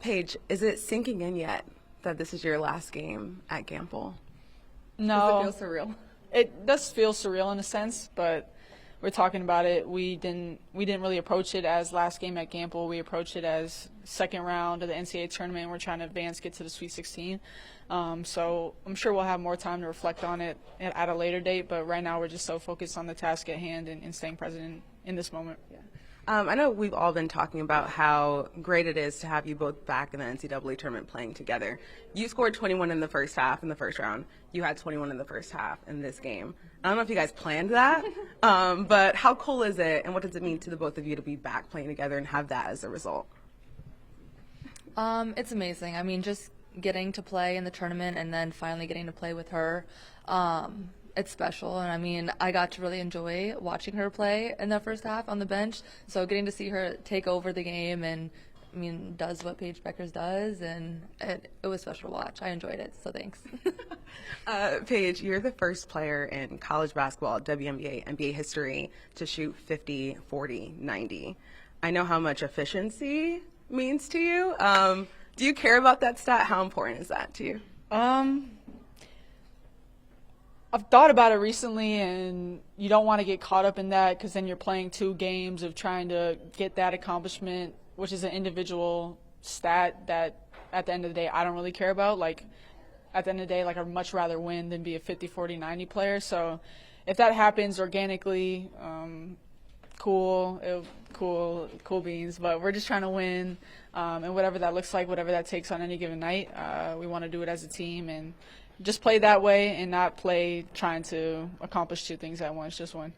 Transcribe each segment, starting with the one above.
Paige, is it sinking in yet that this is your last game at Gamble? No. Does it feel surreal? It does feel surreal in a sense, but we're talking about it. We didn't really approach it as last game at Gamble. We approached it as second round of the NCAA tournament. We're trying to advance, get to the Sweet 16. So I'm sure we'll have more time to reflect on it at a later date, but right now we're just so focused on the task at hand and staying present in this moment. Yeah. I know we've all been talking about how great it is to have you both back in the NCAA tournament playing together. You scored 21 in the first half in the first round. You had 21 in the first half in this game. I don't know if you guys planned that, but how cool is it, and what does it mean to the both of you to be back playing together and have that as a result? It's amazing. I mean, just getting to play in the tournament and then finally getting to play with her, it's special. And I mean, I got to really enjoy watching her play in the first half on the bench. So getting to see her take over the game and, I mean, does what Paige Bueckers does, and it was special to watch. I enjoyed it, so thanks. Paige, you're the first player in college basketball, WNBA, NBA history to shoot 50, 40, 90. I know how much efficiency means to you. Do you care about that stat? How important is that to you? I've thought about it recently, and you don't want to get caught up in that because then you're playing 2 games of trying to get that accomplishment, which is an individual stat that at the end of the day I don't really care about. Like, at the end of the day, like, I'd much rather win than be a 50, 40, 90 player. So if that happens organically, cool beans. But we're just trying to win, and whatever that looks like, whatever that takes on any given night, we want to do it as a team and just play that way and not play trying to accomplish 2 things at once, just one.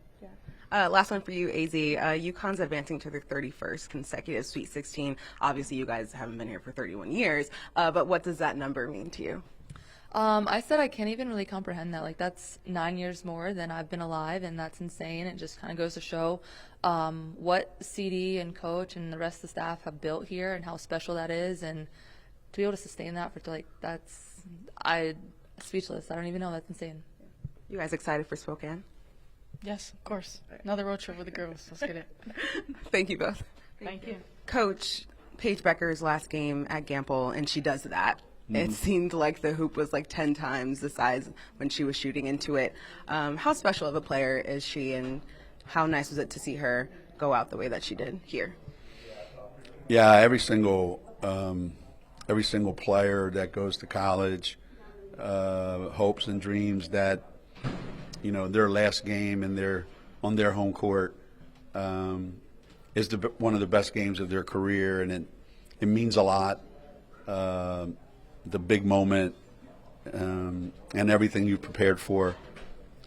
Last one for you, Azzi. UConn's advancing to their 31st consecutive Sweet 16. Obviously, you guys haven't been here for 31 years, but what does that number mean to you? I said I can't even really comprehend that. Like, that's 9 years more than I've been alive, and that's insane. It just kind of goes to show what CD and coach and the rest of the staff have built here and how special that is, and to be able to sustain that speechless. I don't even know. That's insane. You guys excited for Spokane? Yes, of course. Another road trip with the girls. Let's get it. Thank you both. Thank you. Coach, Paige Bueckers' last game at Gamble, and she does that. It seemed like the hoop was like 10 times the size when she was shooting into it. How special of a player is she, and how nice was it to see her go out the way that she did here? Yeah, every single player that goes to college hopes and dreams that, you know, their last game and they're on their home court is one of the best games of their career, and it means a lot. The big moment and everything you've prepared for.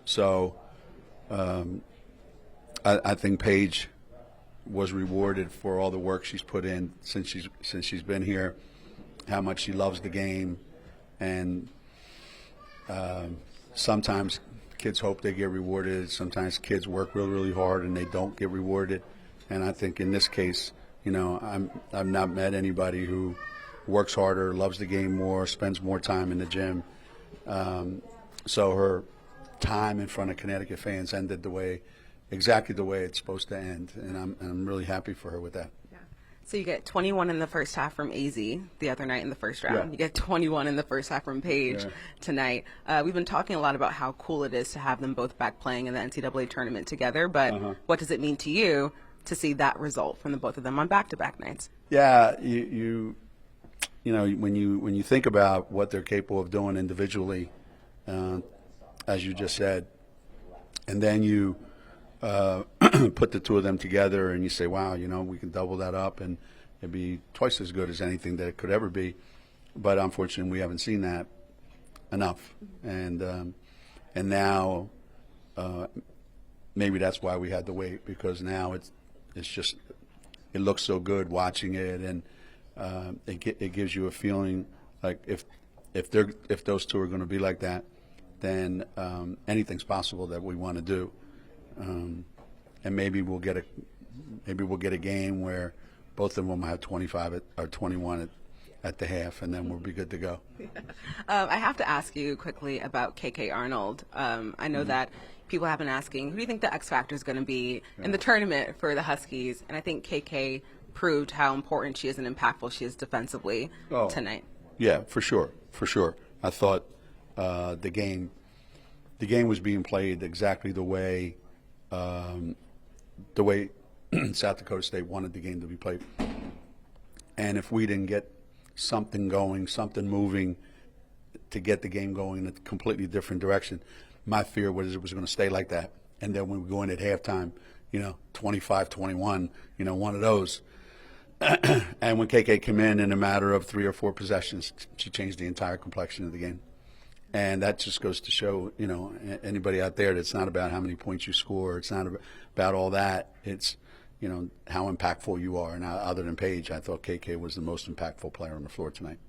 So I think Paige was rewarded for all the work she's put in since she's been here, how much she loves the game, and sometimes kids hope they get rewarded. Sometimes kids work really, really hard and they don't get rewarded. And I think in this case, you know, I've not met anybody who works harder, loves the game more, spends more time in the gym. So her time in front of Connecticut fans ended exactly the way it's supposed to end, and I'm really happy for her with that. Yeah. So you get 21 in the first half from Azzi the other night in the first round. Yeah. You get 21 in the first half from Paige tonight. We've been talking a lot about how cool it is to have them both back playing in the NCAA tournament together, but what does it mean to you to see that result from the both of them on back-to-back nights? Yeah, you know, when you think about what they're capable of doing individually, as you just said, and then you put the 2 of them together and you say, wow, you know, we can double that up and it'd be twice as good as anything that it could ever be. But unfortunately, we haven't seen that enough. And now maybe that's why we had to wait, because now it looks so good watching it, and it gives you a feeling like if those 2 are going to be like that, then anything's possible that we want to do, and maybe we'll get a game where both of them have 25 or 21 at the half, and then we'll be good to go. I have to ask you quickly about KK Arnold. I know that people have been asking, who do you think the X factor is going to be in the tournament for the Huskies? And I think KK proved how important she is and impactful she is defensively tonight. Yeah, for sure, for sure. I thought the game was being played exactly the way South Dakota State wanted the game to be played. And if we didn't get something going, something moving to get the game going in a completely different direction, my fear was it was going to stay like that. And then when we go in at halftime, 25-21, one of those. And when KK came in a matter of 3 or 4 possessions, she changed the entire complexion of the game. And that just goes to show, anybody out there, that it's not about how many points you score. It's not about all that. It's, how impactful you are. And other than Paige, I thought KK was the most impactful player on the floor tonight.